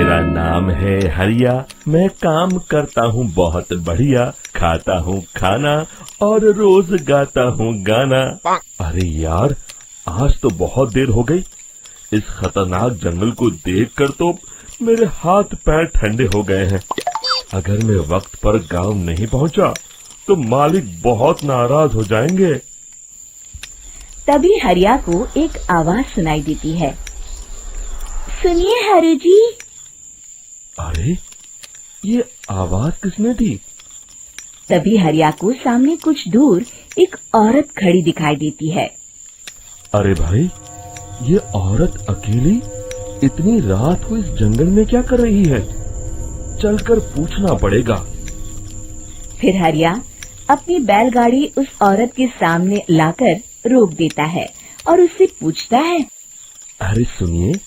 मेरा नाम है हरिया, मैं काम करता हूँ बहुत बढ़िया, खाता हूँ खाना और रोज गाता हूँ गाना। अरे यार, आज तो बहुत देर हो गई। इस खतरनाक जंगल को देखकर तो मेरे हाथ पैर ठंडे हो गए हैं। अगर मैं वक्त पर गांव नहीं पहुंचा तो मालिक बहुत नाराज हो जाएंगे। तभी हरिया को एक आवाज सुनाई देती है। सुनिए हरु जी। अरे, ये आवाज किसने दी? तभी हरिया को सामने कुछ दूर एक औरत खड़ी दिखाई देती है। अरे भाई, ये औरत अकेली इतनी रात को इस जंगल में क्या कर रही है? चलकर पूछना पड़ेगा। फिर हरिया अपनी बैलगाड़ी उस औरत के सामने लाकर रोक देता है और उससे पूछता है। अरे सुनिए,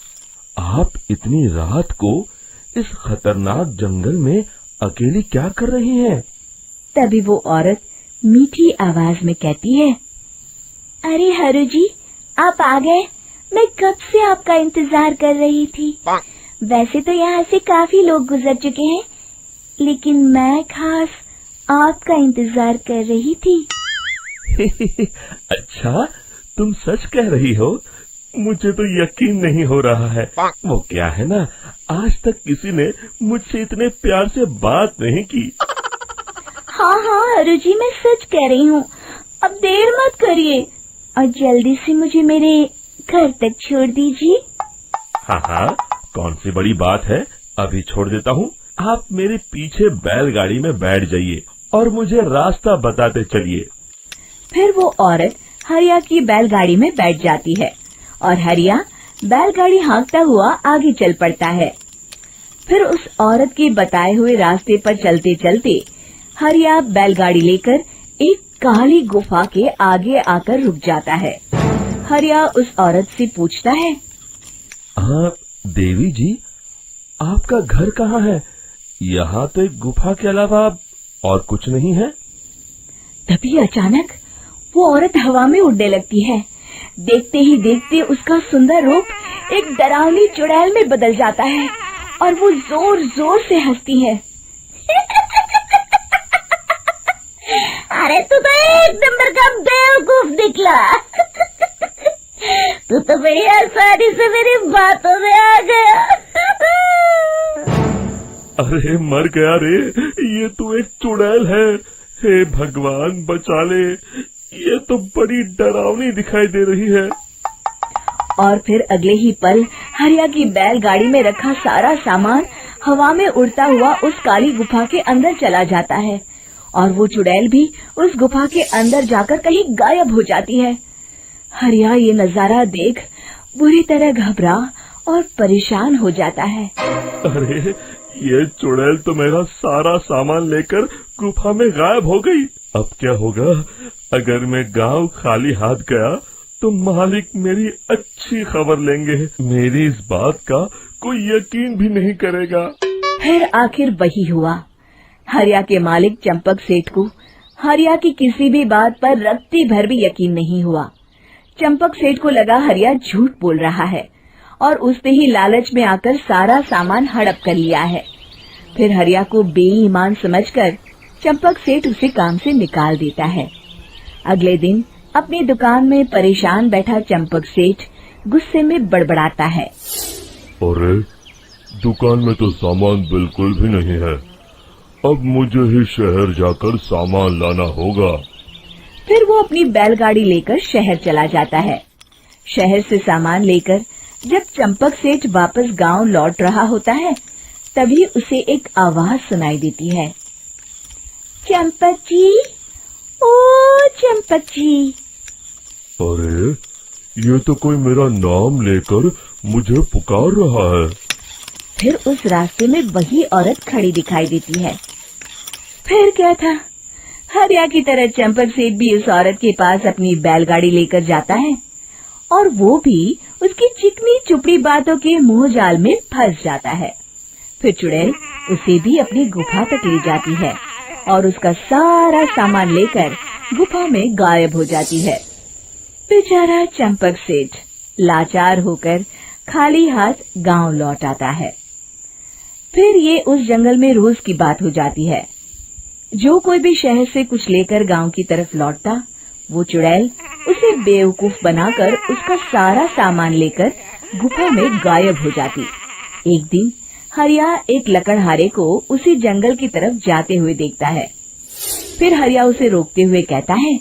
आप इतनी रात को इस खतरनाक जंगल में अकेली क्या कर रही हैं? तभी वो औरत मीठी आवाज में कहती है। अरे हरु जी, आप आ गए। मैं कब से आपका इंतजार कर रही थी। वैसे तो यहाँ से काफी लोग गुजर चुके हैं, लेकिन मैं खास आपका इंतजार कर रही थी। अच्छा, तुम सच कह रही हो? मुझे तो यकीन नहीं हो रहा है। वो क्या है ना, आज तक किसी ने मुझसे इतने प्यार से बात नहीं की। हाँ हरु जी, मैं सच कह रही हूँ। अब देर मत करिए और जल्दी से मुझे मेरे घर तक छोड़ दीजिए। हाँ, कौन सी बड़ी बात है, अभी छोड़ देता हूँ। आप मेरे पीछे बैलगाड़ी में बैठ जाइए और मुझे रास्ता बताते चलिए। फिर वो औरत हरिया की बैलगाड़ी में बैठ जाती है और हरिया बैलगाड़ी हाँकता हुआ आगे चल पड़ता है। फिर उस औरत के बताए हुए रास्ते पर चलते चलते हरिया बैलगाड़ी लेकर एक काली गुफा के आगे आकर रुक जाता है। हरिया उस औरत से पूछता है। देवी जी, आपका घर कहाँ है? यहाँ तो एक गुफा के अलावा और कुछ नहीं है। तभी अचानक वो औरत हवा में उड़ने लगती है। देखते ही देखते उसका सुंदर रूप एक डरावनी चुड़ैल में बदल जाता है और वो जोर जोर से हंसती है। अरे तू तो एक नंबर का बेवकूफ निकला। तू तो बड़ी आसानी से मेरी बातों में आ गया। अरे मर गया रे, ये तो एक चुड़ैल है। हे भगवान बचा ले, ये तो बड़ी डरावनी दिखाई दे रही है। और फिर अगले ही पल हरिया की बैलगाड़ी में रखा सारा सामान हवा में उड़ता हुआ उस काली गुफा के अंदर चला जाता है और वो चुड़ैल भी उस गुफा के अंदर जाकर कहीं गायब हो जाती है। हरिया ये नजारा देख बुरी तरह घबरा और परेशान हो जाता है। अरे, ये चुड़ैल तो मेरा सारा सामान लेकर गुफा में गायब हो गई। अब क्या होगा? अगर मैं गांव खाली हाथ गया तो मालिक मेरी अच्छी खबर लेंगे। मेरी इस बात का कोई यकीन भी नहीं करेगा। फिर आखिर वही हुआ। हरिया के मालिक चंपक सेठ को हरिया की किसी भी बात पर रत्ती भर भी यकीन नहीं हुआ। चंपक सेठ को लगा हरिया झूठ बोल रहा है और उसने ही लालच में आकर सारा सामान हड़प कर लिया है। फिर हरिया को बेईमान समझकर चंपक सेठ उसे काम से निकाल देता है। अगले दिन अपनी दुकान में परेशान बैठा चंपक सेठ गुस्से में बड़बड़ाता है। अरे, दुकान में तो सामान बिल्कुल भी नहीं है। अब मुझे ही शहर जाकर सामान लाना होगा। फिर वो अपनी बैलगाड़ी लेकर शहर चला जाता है। शहर से सामान लेकर जब चंपक सेठ वापस गांव लौट रहा होता है, तभी उसे एक आवाज सुनाई देती है। चंपक जी, ओ चंपक जी। अरे, ये तो कोई मेरा नाम लेकर मुझे पुकार रहा है। फिर उस रास्ते में वही औरत खड़ी दिखाई देती है। फिर क्या था, हरिया की तरह चंपक सेठ भी उस औरत के पास अपनी बैलगाड़ी लेकर जाता है और वो भी उसकी चिकनी चुपड़ी बातों के मोह जाल में फंस जाता है। फिर चुड़ैल उसे भी अपनी गुफा तक ले जाती है और उसका सारा सामान लेकर गुफा में गायब हो जाती है। बेचारा चंपक सेठ लाचार होकर खाली हाथ गांव लौट आता है। फिर ये उस जंगल में रोज की बात हो जाती है। जो कोई भी शहर से कुछ लेकर गांव की तरफ लौटता, वो चुड़ैल उसे बेवकूफ बनाकर उसका सारा सामान लेकर गुफा में गायब हो जाती। एक दिन हरिया एक लकड़हारे को उसी जंगल की तरफ जाते हुए देखता है। फिर हरिया उसे रोकते हुए कहता है,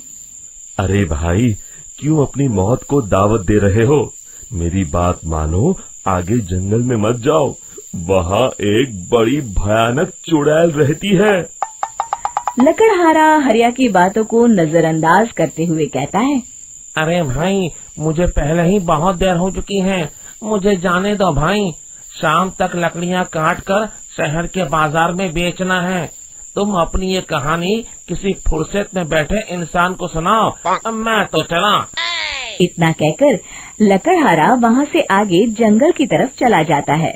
अरे भाई, क्यों अपनी मौत को दावत दे रहे हो? मेरी बात मानो, आगे जंगल में मत जाओ, वहाँ एक बड़ी भयानक चुड़ैल रहती है। लकड़हारा हरिया की बातों को नजरअंदाज करते हुए कहता है, अरे भाई, मुझे पहले ही बहुत देर हो चुकी है, मुझे जाने दो भाई। शाम तक लकड़ियाँ काट कर शहर के बाजार में बेचना है। तुम अपनी ये कहानी किसी फुर्सत में बैठे इंसान को सुनाओ, मैं तो चला। इतना कहकर लकड़हारा वहाँ से आगे जंगल की तरफ चला जाता है।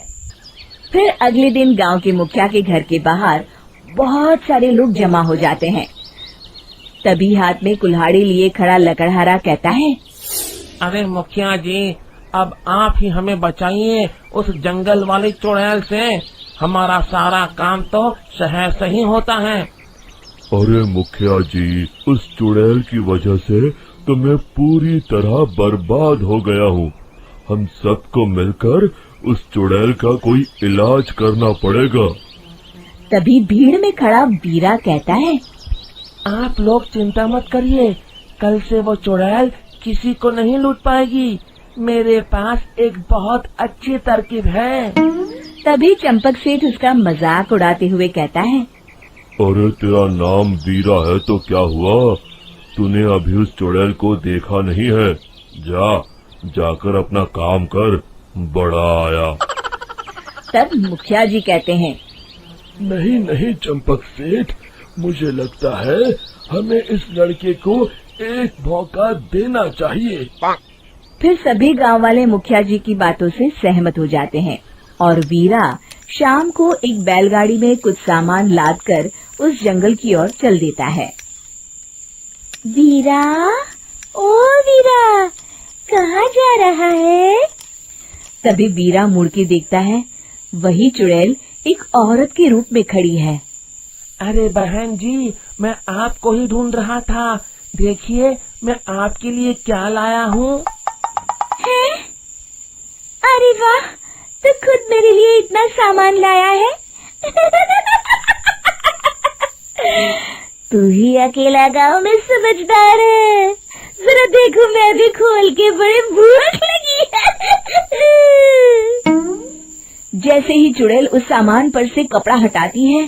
फिर अगले दिन गांव के मुखिया के घर के बाहर बहुत सारे लोग जमा हो जाते हैं। तभी हाथ में कुल्हाड़ी लिए खड़ा लकड़हारा कहता है, अरे मुखिया जी, अब आप ही हमें बचाइए उस जंगल वाली चुड़ैल से। हमारा सारा काम तो शहर से ही होता है। अरे मुखिया जी, उस चुड़ैल की वजह से तो मैं पूरी तरह बर्बाद हो गया हूँ। हम सबको मिलकर उस चुड़ैल का कोई इलाज करना पड़ेगा। तभी भीड़ में खड़ा वीरा कहता है, आप लोग चिंता मत करिए, कल से वो चुड़ैल किसी को नहीं लूट पाएगी। मेरे पास एक बहुत अच्छी तरकीब है। तभी चंपक सेठ उसका मजाक उड़ाते हुए कहता है, अरे तेरा नाम वीरा है तो क्या हुआ? तूने अभी उस चुड़ैल को देखा नहीं है? जाकर अपना काम कर, बड़ा आया। तब मुखिया जी कहते हैं, नहीं चंपक सेठ, मुझे लगता है हमें इस लड़के को एक मौका देना चाहिए। फिर सभी गांव वाले मुखिया जी की बातों से सहमत हो जाते हैं और वीरा शाम को एक बैलगाड़ी में कुछ सामान लादकर उस जंगल की ओर चल देता है। वीरा, ओ वीरा, कहाँ जा रहा है? तभी वीरा मुड़ के देखता है, वही चुड़ैल एक औरत के रूप में खड़ी है। अरे बहन जी, मैं आपको ही ढूंढ रहा था। देखिए, मैं आपके लिए क्या लाया हूँ। अरे वाह, तो खुद मेरे लिए इतना सामान लाया है। तू ही अकेला गांव में समझदार है। जरा देखो, मैं भी खोल के, बड़े भूख लगी है। जैसे ही चुड़ैल उस सामान पर से कपड़ा हटाती है,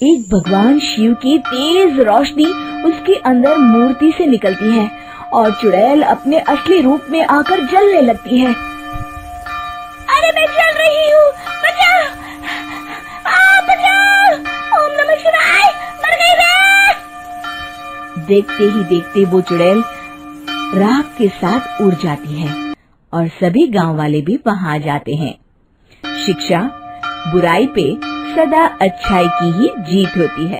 एक भगवान शिव की तेज रोशनी उसके अंदर मूर्ति से निकलती है और चुड़ैल अपने असली रूप में आकर जलने लगती है। अरे मैं जल रही हूँ, बचाओ! बचाओ! ओम नमः शिवाय! मर गई मैं! देखते ही देखते वो चुड़ैल राख के साथ उड़ जाती है और सभी गांव वाले भी वहां आ जाते हैं। शिक्षा बुराई पे सदा अच्छाई की ही जीत होती है।